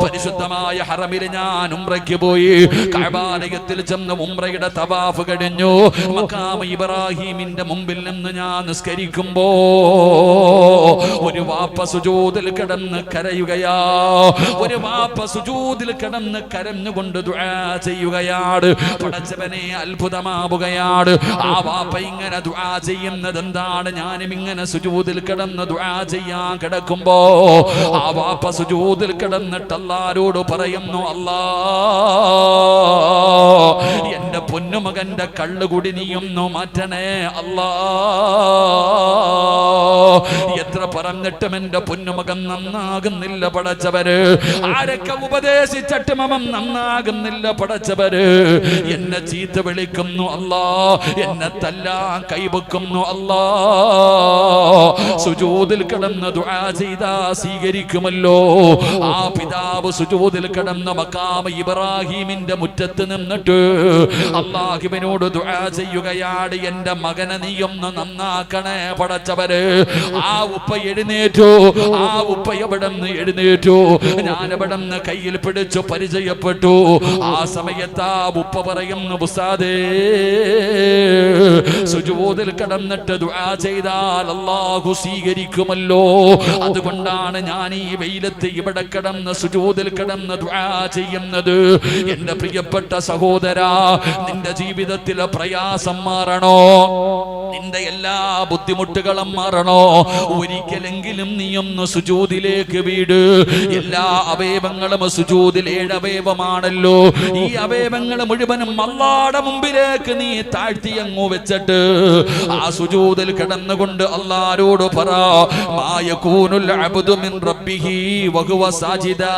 പരിശുദ്ധമായ ഹറമിൽ ഞാൻ ഉംറയ്ക്ക് പോയി. കഅബാലയത്തിൽ ചെന്ന് ഉംറയുടെ തവാഫ് കഴിഞ്ഞു. മഖാം ഇബ്രാഹിമിന്റെ മുമ്പിൽ നിന്ന് ഞാൻ നിസ്കരിക്കുമ്പോ ഒരു വാപ്പ സുജൂദിൽ കിടന്ന് കരയുകയാ. ഒരു വാപ്പ സുജൂദിൽ കിടന്ന് നിന്ന് കരഞ്ഞുകൊണ്ട് ദുആ ചെയ്യുകയാണ്. പടച്ചവനെ അത്ഭുതമാവുകയാണ്. ആ വാപ്പ ഇങ്ങനെ ദുആ ചെയ്യുന്നത് എന്താണ്? ഞാനും ഇങ്ങനെ സുജൂദിൽ കിടന്ന് ദുആ ചെയ്യാൻ കിടക്കുമ്പോ ആ വാപ്പ സുജൂദിൽ കിടന്നിട്ട് അല്ലാഹുവോട് പറയുന്നു, അല്ലാ, എന്റെ പൊന്നുമകന്റെ കള്ളുകുടി നീയൊന്നു മാറ്റണേ അല്ലാ. എത്ര പറഞ്ഞിട്ടും എന്റെ പൊന്നുമകൻ നന്നാകുന്നില്ല പടച്ചവര്. ആരൊക്കെ ഉപദേശിച്ചിട്ടും അവൻ നന്നാകുന്നില്ല പടച്ചവര്. എന്നെ ചീത്ത വിളിക്കുന്നു അല്ലാ, എന്നെ തല്ലാൻ കൈവെക്കുന്നു അല്ലാ. സുജൂദിൽ കിടന്ന് ദുആ ചെയ്താ സ്വീകരിക്കുമല്ലോ. ആ പിതാവ് സുജൂദിൽ കിടന്ന് മഖാം ഇബ്രാഹിമിന്റെ മുറ്റത്ത് നിന്നിട്ട് അല്ലാഹുവിനോട് ദുആ ചെയ്യുകയാണ്, എന്റെ മകനെ നീയൊന്ന് നന്നാക്കണേ പടച്ചവര്. ആ ഉപ്പ എഴുന്നേറ്റു. ആ ഉപ്പ എവിടെന്ന് എഴുന്നേറ്റു. ഞാൻ എവിടെന്ന് കയ്യിൽ പിടിച്ചു പരിചയപ്പെട്ടു. ആ സമയത്ത് ആ ഉപ്പ പറയുന്നു, ഉസ്താദേ, സുജൂദിൽ കിടന്നിട്ട് ദുആ ചെയ്താൽ അല്ലാഹു സ്വീകരിക്കുമല്ലോ. അതുകൊണ്ടാണ് ഞാൻ ഈ വെയിലത്ത് ഇവിടെ കിടന്ന് സുജൂദിൽ കിടന്ന് ദുആ ചെയ്യുന്നത്. എന്റെ പ്രിയപ്പെട്ട സഹോദരാ, നിന്റെ ജീവിതത്തിലെ പ്രയാസം മാറണോ? നിന്റെ എല്ലാ ബുദ്ധിമുട്ടുകളും മാറണോ? ഒരിക്കലെങ്കിലും നീയൊന്ന് സുജൂദിലേക്ക് വീട്. എല്ലാ അവയവങ്ങളും സുജൂദിൽ 7 അവയവമാണല്ലോ. ഈ അവയവങ്ങൾ മുഴുവനും അല്ലാഹുവിന്റെ മുമ്പിലേക്ക് നീ താഴ്ത്തി അങ്ങ് വെച്ചിട്ട് ആ സുജൂദിൽ കിടന്നുകൊണ്ട് അല്ലാഹുവോട് പറ, മാ യകൂനുൽ അബ്ദു മിൻ റബ്ബിഹി വഹുവ സാജിദാ.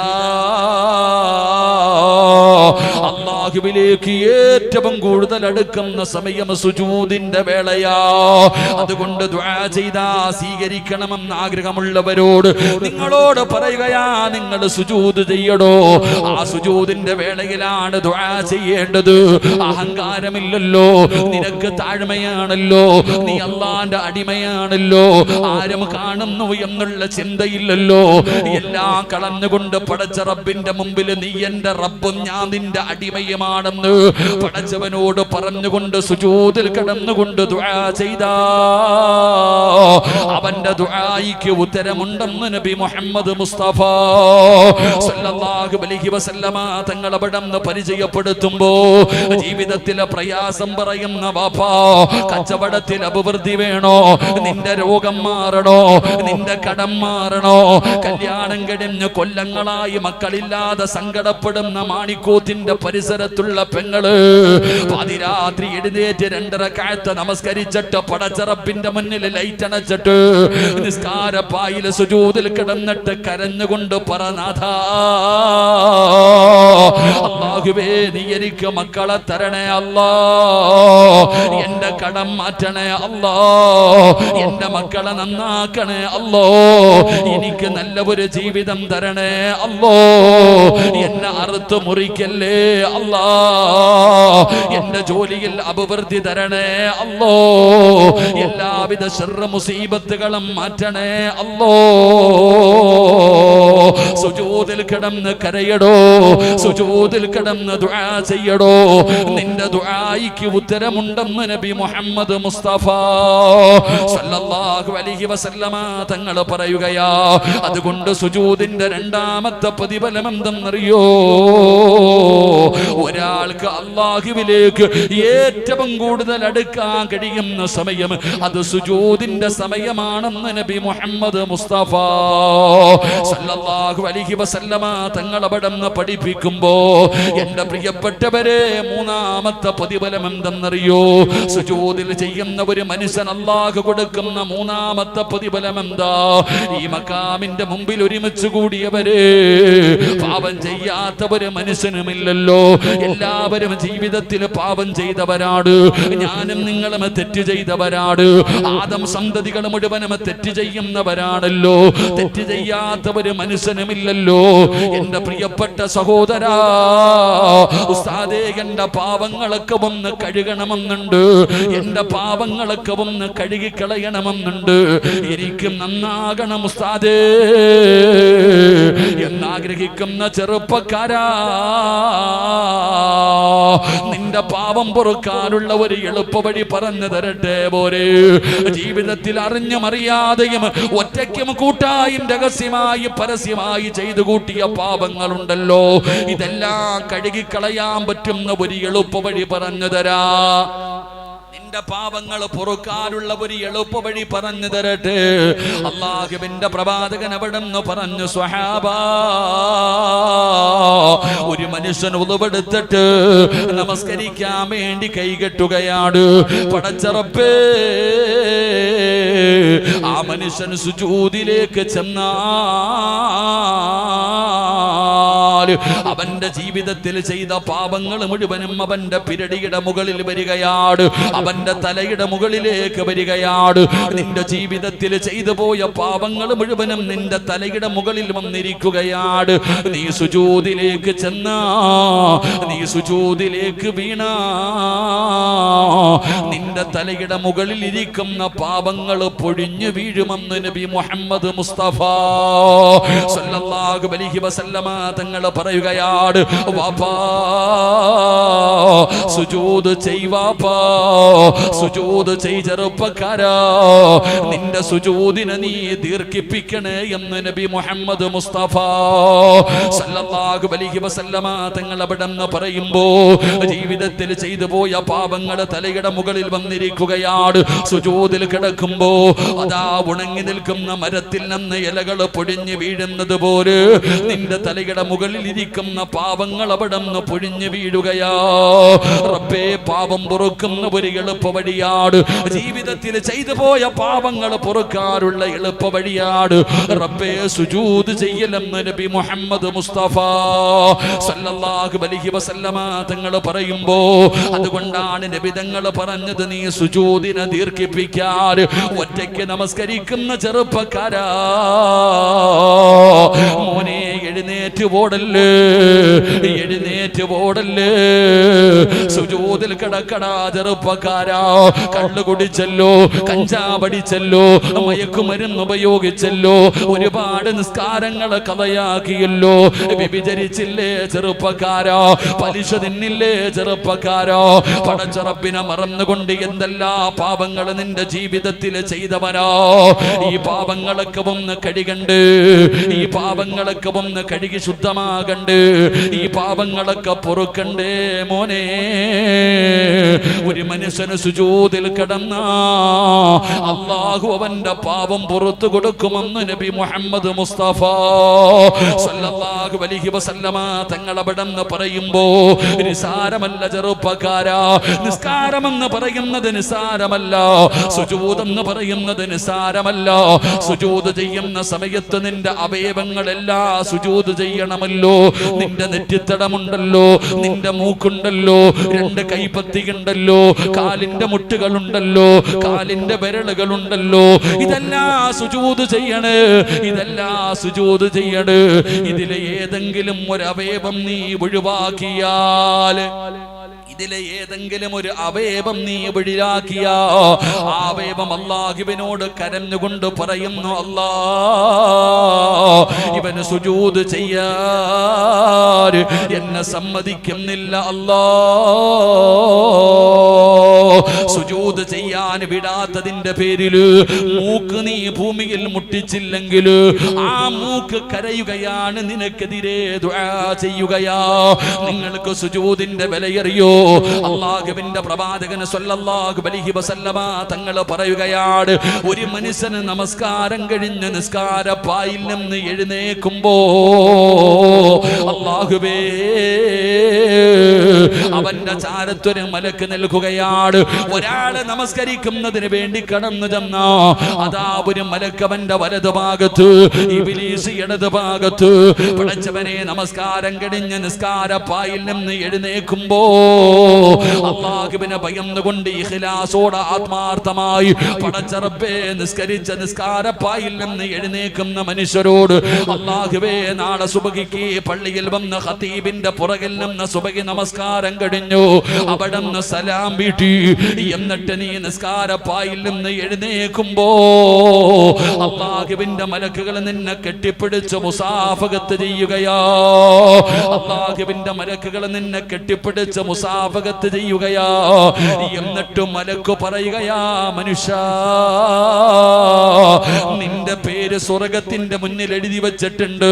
അല്ലാഹുവിലേക്ക് ഏറ്റവും കൂടുതൽ അടുക്കുന്ന സമയം സുജൂദിന്റെ വേളയാ. അതുകൊണ്ട് ദുആ ചെയ്താ സ്വീകരിക്കണമെന്ന് ആഗ്രഹമുള്ളവരോട് നിങ്ങളോട് പറയുകയാ, നിങ്ങൾ സുജൂദ് ചെയ്യടോ. ആ സുജൂദിന്റെ വേളയിലാണ് ദുആ ചെയ്യേണ്ടത്. അഹങ്കാരമില്ലല്ലോ, നിനക്ക് താഴ്മയാണല്ലോ, നീ അല്ലാഹുവിന്റെ അടിമയാണല്ലോ, ആരും കാണുന്നു എന്നുള്ള ചിന്തയില്ലല്ലോ. എല്ലാം കളഞ്ഞുകൊണ്ട് പടച്ച റബ്ബിന്റെ മുമ്പിൽ നീ എന്റെ റബ്ബും ഞാൻ നിന്റെ അടിമയുമാണെന്ന് പടച്ചവനോട് പറഞ്ഞുകൊണ്ട് സുജൂദിൽ കിടന്നുകൊണ്ട് ദുആ ചെയ്താ അവന്റെ ദുആയിക്ക് ഉത്തരമുണ്ടെന്ന് നബി മുഹമ്മദ് മുസ്തഫ സല്ലല്ലാഹു അലൈഹി വസല്ലമ തങ്ങൾ അവിടെന്ന് പരിചയപ്പെടുത്തുമ്പോ ജീവിതത്തിലെ പ്രയാസം പറയുന്ന വാപ്പാ, കച്ചവടത്തിൽ അഭിവൃദ്ധി വേണോ? നിന്റെ രോഗം മാറണോ? നിന്റെ കടം മാറണോ? കല്യാണം കഴിഞ്ഞ് കൊല്ലങ്ങളായി മക്കളില്ലാതെ സങ്കടപ്പെടുന്ന മാണിക്കോത്തിന്റെ പരിസരത്തുള്ള പെങ്ങള് പാതിരാത്രി എഴുന്നേറ്റ് 2 റക്അത്ത് നമസ്കരിച്ചിട്ട് പടച്ച റബ്ബിന്റെ മുന്നിൽ ലൈറ്റ് അണച്ചിട്ട് നിസ്കാരപ്പായിൽ സുജൂദിൽ കിടന്നിട്ട് കരഞ്ഞുകൊണ്ട് പറനാഥാ, അല്ലാഹുവേ, നീ എനിക്ക് മക്കളെ തരണേ അല്ലാ, എന്റെ കടം മാറ്റണേ അല്ലാ, എന്റെ മക്കളെ നന്നാക്കണേ അല്ലോ, എനിക്ക് നല്ല ഒരു ജീവിതം തരണേ അല്ലോ, എന്നെ അറുത്ത് മുറിക്കല്ലേ അല്ലാ, എന്റെ ജോലിയിൽ അഭിവൃദ്ധി തരണേ അല്ലോ, എല്ലാവിധ ശർറ് മുസീബത്തുകളും മാറ്റണേ അല്ലോ. സുജൂദിൽ കിടന്ന് കരയടോ, സുജൂദിൽ കിടന്ന് ദുആ ചെയ്യടോ. നിന്റെ ദുആയിക്ക് ഉത്തരമുണ്ടെന്ന് നബി മുഹമ്മദ് മുസ്തഫ സല്ലല്ലാഹു അലൈഹി വസല്ലമ തങ്ങൾ പറയുകയാ. അതുകൊണ്ട് സുജൂദിന്റെ 2ാമത്തെ പ്രതിഫലം എന്തെന്നറിയോ? ഒരാൾക്ക് അല്ലാഹുവിലേക്ക് ഏറ്റവും കൂടുതൽ അടുക്കാൻ കഴിയുന്ന സമയം അത് സുജൂദിന്റെ സമയമാണെന്ന് നബി മുഹമ്മദ് മുസ്തഫ സല്ലല്ലാഹു അലൈഹി വസല്ലമ തങ്ങൾ അവിടെന്ന് പഠിപ്പിക്കുമ്പോ എന്റെ പ്രിയപ്പെട്ടവരെ 3ാമത്തെ പ്രതിഫലം എന്തെന്നറിയോ? സുജൂദിൽ ചെയ്യുന്ന ഒരു മനുഷ്യൻ അല്ലാഹു കൊടുക്കുന്ന 3ാമത്തെ പ്രതിഫലം എന്താ? ഈ മഖാമിന്റെ മുമ്പിൽ ഒരുമിച്ച് കൂടിയവരെ പാപം ചെയ്യാത്ത ഒരു മനുഷ്യനുമില്ലല്ലോ. എല്ലാവരും ജീവിതത്തിൽ പാപം ചെയ്തവരാണ്. ഞാനും നിങ്ങളും തെറ്റ് ചെയ്തവരാണ്. ആദം സന്തതികൾ മുഴുവനും തെറ്റ് ചെയ്യുന്നവരാണല്ലോ. തെറ്റ് ചെയ്യാത്ത ഒരു മനുഷ്യനുമില്ലല്ലോ. എന്റെ പ്രിയപ്പെട്ട സഹോദരാ, ഉസ്താദേ, എന്റെ പാപങ്ങളൊക്കെ ഒന്ന് കഴുകണമെന്നുണ്ട്, എന്റെ പാപങ്ങളൊക്കെ ഒന്ന് കഴുകിക്കളയണമെന്നുണ്ട്, എനിക്ക് നന്നാകണം ഉസ്താദേ എന്നാഗ്രഹിക്കുന്ന ചെറുപ്പക്കാരാ, നിന്റെ നിന്റെ പാപം പൊറുക്കാനുള്ള ഒരു എളുപ്പവഴി പറഞ്ഞു തരട്ടെ പോരെ. ജീവിതത്തിൽ അറിഞ്ഞും അറിയാതെയും ഒറ്റയ്ക്കും കൂട്ടായും രഹസ്യമായി പരസ്യമായി ചെയ്തു കൂട്ടിയ പാപങ്ങളുണ്ടല്ലോ, ഇതെല്ലാം കഴുകിക്കളയാൻ പറ്റുന്ന ഒരു എളുപ്പവഴി പറഞ്ഞു തരാ. നിന്റെ പാപങ്ങൾ പൊറുക്കാനുള്ള ഒരു എളുപ്പവഴി പറഞ്ഞു തരട്ടെ. അല്ലാഹുവിന്റെ പ്രവാചകൻ അവിടെന്ന് പറഞ്ഞു, സ്വഹാബാ, ഒരു മനുഷ്യൻ ഉളുവെടുത്തിട്ട് നമസ്കരിക്കാൻ വേണ്ടി കൈകെട്ടുകയാണ്. പടച്ചറപ്പേ, ആ മനുഷ്യൻ സുജൂദിലേക്ക് ചെന്നാൽ അവന്റെ ജീവിതത്തിൽ ചെയ്ത പാപങ്ങൾ മുഴുവനും അവന്റെ പിരടിയുടെ മുകളിൽ വരികയാണ്, അവന്റെ തലയുടെ മുകളിലേക്ക് വരികയാണ്. നിന്റെ ജീവിതത്തിൽ ചെയ്തു പോയ പാപങ്ങൾ മുഴുവനും നിന്റെ തലയുടെ മുകളിൽ വന്നിരിക്കുകയാണ്. നീ സുജൂദിലേക്ക് ചെന്നാ, നീ സുജൂദിലേക്ക് വീണാ, നിന്റെ തലയുടെ മുകളിൽ ഇരിക്കുന്ന പാപങ്ങൾ പൊഴിഞ്ഞു വീഴുമെന്ന് നബി മുഹമ്മദ് മുസ്തഫ സല്ലല്ലാഹു അലൈഹി വസല്ലമ തങ്ങൾ പറയുകയാണ്. വാപ്പാ, സുജൂദ് ചെയ് വാപ്പാ, സുജൂദ് ചെയ് ചെറുപ്പക്കാരാ, നിന്റെ സുജൂദിനെ നീ ദീർഘിപ്പിക്കണേ എന്ന് നബി മുഹമ്മദ് മുസ്തഫ സല്ലല്ലാഹു അലൈഹി വസല്ലമ തങ്ങൾ അവിടെ നിന്ന് പറയുമ്പോ, ജീവിതത്തിൽ ചെയ്തു പോയ പാപങ്ങൾ തലയുടെ മുകളിൽ വന്നിരിക്കുകയാണ്. സുജൂദിൽ കിടക്കുമ്പോ അതാ ഉണങ്ങി നിൽക്കുന്ന മരത്തിൽ നിന്ന് ഇലകൾ പൊഴിഞ്ഞു വീഴുന്നത് പോലെ നിന്റെ തലയുടെ മുകളിൽ ഇരിക്കുന്ന പാപങ്ങൾ അവിടെ നിന്ന് പൊഴിഞ്ഞു വീഴുകയാ. റബ്ബേ, പാപം പൊറുക്കുന്ന ഒരു എളുപ്പവഴിയാണ്, ജീവിതത്തിൽ ചെയ്തു പോയ പാപങ്ങൾ പൊറുക്കാനുള്ള എളുപ്പവഴിയാണ് റബ്ബേ സുജൂദ് ചെയ്യലെന്ന് നബി മുഹമ്മദ് മുസ്തഫ സല്ലല്ലാഹു അലൈഹി വസല്ലമ തങ്ങൾ പറയുമ്പോ, അതുകൊണ്ടാണ് നബി തങ്ങൾ പറഞ്ഞത്, നീ സുജൂദിനെ ദീർഘിപ്പിക്കാൻ. ഒറ്റയ്ക്ക് നമസ്കരിക്കുന്ന ചെറുപ്പക്കാരാ, മോനെ എഴുന്നേറ്റ് ഓടല്ലേ, എഴുന്നേറ്റ് ഓടല്ലേ, സുജൂദിൽ കിടക്കടാ ചെറുപ്പക്കാരാ. കള്ളു കുടിച്ചല്ലോ, കഞ്ചാവടിച്ചല്ലോ, മയക്കുമരുന്ന് ഉപയോഗിച്ചല്ലോ, ഒരുപാട് നിസ്കാരങ്ങളെ കഥയാക്കിയല്ലോ, വ്യഭിചരിച്ചില്ലേ ചെറുപ്പക്കാരാ, പലിശ തിന്നില്ലേ ചെറുപ്പക്കാരാ, പടച്ചറപ്പിനെ മറന്നുകൊണ്ട് എന്തെല്ലാ പാപങ്ങൾ നിന്റെ ജീവിതത്തിൽ ചെയ്തവനാ. ഈ പാപങ്ങളൊക്കെ ഒന്ന് കഴുകണ്ട്, ഈ പാപങ്ങളൊക്കെ ഒന്ന് കഴുകി ശുദ്ധമാകണ്ട്, ഈ പാപങ്ങളൊക്കെ പൊറുക്കണ്ടേ മോനെ. ഒരു മനുഷ്യന് സുജൂദിൽ കിടന്ന അല്ലാഹു അവന്റെ പാപം പുറത്തു കൊടുക്കുമെന്ന് നബി മുഹമ്മദ് മുസ്തഫ സല്ലല്ലാഹു അലൈഹി വസല്ലമ തങ്ങൾ അവിടെ നിന്ന് പറയുമ്പോ, നിസാരമല്ല ചെറുപ്പക്കാരാ, നിസ്കാരമെന്ന് പറയുന്നത് നിസാരമല്ല, സുജൂദ് എന്ന് പറയുന്നത് നിസാരമല്ല. സുജൂദ് ചെയ്യുന്ന സമയത്ത് നിന്റെ അവയവങ്ങളെല്ലാം സുജൂദ് ചെയ്യണമല്ലോ. നിന്റെ നെറ്റിത്തടമുണ്ടല്ലോ, നിന്റെ മൂക്കുണ്ടല്ലോ, രണ്ട് കൈപ്പത്തിയുണ്ടല്ലോ, കാലിന്റെ മുട്ടുകളുണ്ടല്ലോ, കാലിന്റെ വിരലുകളുണ്ടല്ലോ, ഇതെല്ലാം സുജൂദ് ചെയ്യണേ, ഇതെല്ലാം സുജൂദ് ചെയ്യണേ. ഇതിലെ ഏതെങ്കിലും ഒരു അവയവം നീ ഒഴിവാക്കിയാൽ, ഇതിലെ ഏതെങ്കിലും ഒരു അവയവം നീ ഒഴിവാക്കിയ ആ അവയവം അല്ലാഹുവിനോട് കരഞ്ഞുകൊണ്ട് പറയുന്നു, അല്ലാ, ഇവന് സുജൂദ് ചെയ്യാൻ എന്നെ സമ്മതിക്കുന്നില്ല അല്ലാ. സുജൂദ് ചെയ്യാൻ വിടാത്തതിന്റെ പേരില് മൂക്ക് നീ ഭൂമിയിൽ മുട്ടിച്ചില്ലെങ്കിൽ ആ മൂക്ക് കരയുകയാണ്, നിനക്കെതിരെ ദുആ ചെയ്യുകയാ. നിങ്ങൾക്ക് സുജൂദിന്റെ വിലയറിയോ? അല്ലാഹുവിന്റെ പ്രവാചകൻ സ്വല്ലല്ലാഹു അലൈഹി വസല്ലമ തങ്ങൾ പറയുകയാണ്, ഒരു മനുഷ്യന് നമസ്കാരം കഴിഞ്ഞ് നിസ്കാരപ്പായിൽ നിന്ന് എഴുന്നേൽക്കുമ്പോ അല്ലാഹുവേ അവന്റെ ചാരത്തൊരു മലക്ക് നിൽക്കുകയാണ്. ഒരാള് നമസ്കരിക്കുന്നതിന് വേണ്ടി കടന്നു ചെന്നാ അതാ ഒരു മലക്ക് അവന്റെ വലതുഭാഗത്ത്, ഇബ്ലീസ് ഇടതുഭാഗത്ത്. പടച്ചവനെ, നമസ്കാരം കഴിഞ്ഞ് നിസ്കാരപ്പായിൽ നിന്ന് എഴുന്നേൽക്കുമ്പോ അല്ലാഹുവിനെ ഭയന്നുകൊണ്ട് ഇഖ്ലാസോടെ ആത്മാർത്ഥമായി പടച്ച റബ്ബേ നിസ്കരിച്ച നിസ്കാരപ്പായിൽ നിന്ന് എഴുന്നേൽക്കുന്ന മനുഷ്യരോട്, അല്ലാഹുവേ നാളെ സുബഹിക്ക് പള്ളിയിൽ വന്ന ഖതീബിന്റെ പുറകിൽ നിന്ന് സുബഹി നമസ്കാരം കഴിഞ്ഞു, അവിടുന്ന് സലാം വീട്ടി. എന്നിട്ട് നീ നിസ്കാരപ്പായിൽ നിന്ന് എഴുന്നേക്കുമ്പോ അല്ലാഹുവിന്റെ മലക്കുകൾ നിന്നെ കെട്ടിപ്പിടിച്ച് മുസാഫഹത്ത് ചെയ്യുകയാ. അല്ലാഹുവിന്റെ മലക്കുകൾ നിന്നെ കെട്ടിപ്പിടിച്ച് മുസാഫഹത്ത് ചെയ്യുകയാ. എന്നിട്ട് മലക്ക് പറയുകയാ, മനുഷ്യ, നിന്റെ പേര് സ്വർഗത്തിന്റെ മുന്നിൽ എഴുതി വെച്ചിട്ടുണ്ട്.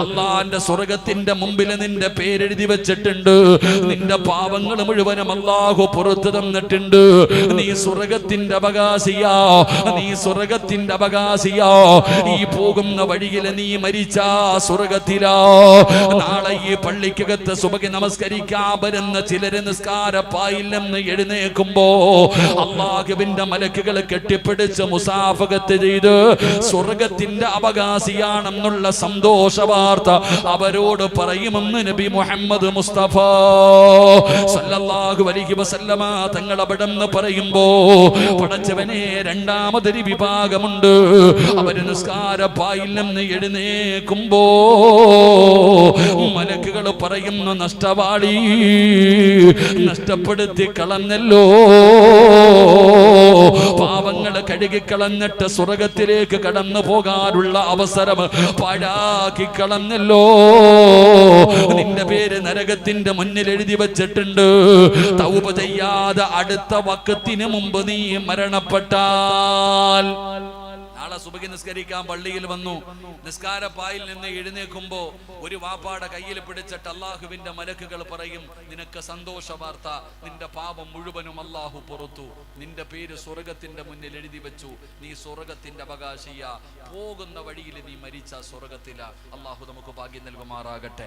അള്ളാന്റെ സ്വർഗത്തിന്റെ മുമ്പിൽ നിന്റെ പേരെഴുതി വെച്ചിട്ടുണ്ട്. നിന്റെ പാപങ്ങൾ മുഴുവനും അല്ലാഹു പുറത്തു തന്നിട്ടുണ്ട്. നീ സ്വർഗത്തിന്റെ അവകാശിയാ, നീ സ്വർഗത്തിന്റെ അവകാശിയാ. ഈ പോകുന്ന വഴിയിൽ നീ മരിച്ചാ സ്വർഗത്തിലാ. നാളെ ഈ പള്ളിക്കകത്ത് സുബഹി നമസ്കരിക്കാൻ വരുന്ന ചിലര് നിസ്കാരപ്പായിൽ നിന്ന് എഴുന്നേക്കുമ്പോ അല്ലാഹുവിന്റെ മലക്കുകൾ കെട്ടിപ്പിടിച്ച് മുസാഫഹത്ത് ചെയ്ത് സ്വർഗത്തിന്റെ അവകാശിയാണെന്നുള്ള സന്തോഷ വാർത്ത അവരോട് പറയുമെന്ന് നബി മുഹമ്മദ് മുസ്തഫ സല്ലല്ലാഹു അലൈഹി വസല്ലമ തങ്ങൾ അവിടെന്ന് പറയുമ്പോ, പടച്ചവനെ, രണ്ടാമതൊരു വിഭാഗമുണ്ട്. അവര് നിസ്കാരപ്പായിൽ നിന്ന് എഴുന്നേക്കുമ്പോ മലക്കുകൾ പറയുന്നു, നഷ്ടവാളി, നഷ്ടപ്പെടുത്തി കളഞ്ഞല്ലോ, പാവങ്ങൾ കഴുകിക്കളഞ്ഞിട്ട് സ്വർഗത്തിലേക്ക് കടന്നു പോകാനുള്ള അവസരം പാഴാക്കി കളഞ്ഞല്ലോ. നിന്റെ പേര് നരകത്തിന്റെ മുന്നിൽ എഴുതി വെച്ചിട്ടുണ്ട്. തൗബ ചെയ്യാതെ അടുത്ത വഖത്തിന് മുമ്പ് നീ മരണപ്പെട്ടാൽ, നാളെ സുബഹി നിസ്കരിക്കാൻ പള്ളിയിൽ വന്നു, നിസ്കാരപ്പായിൽ നിന്ന് എഴുന്നേക്കുമ്പോ ഒരു വാപ്പാടെ കയ്യിൽ പിടിച്ചിട്ട് അല്ലാഹുവിന്റെ മലക്കുകൾ പറയും, നിനക്ക് സന്തോഷ വാർത്ത, നിന്റെ പാപം മുഴുവനും അല്ലാഹു പുറത്തു, നിന്റെ പേര് സ്വർഗത്തിന്റെ മുന്നിൽ എഴുതി വെച്ചു, നീ സ്വർഗത്തിന്റെ അവകാശിയ, പോകുന്ന വഴിയിൽ നീ മരിച്ച സ്വർഗത്തില. അല്ലാഹു നമുക്ക് ഭാഗ്യം നൽകുമാറാകട്ടെ.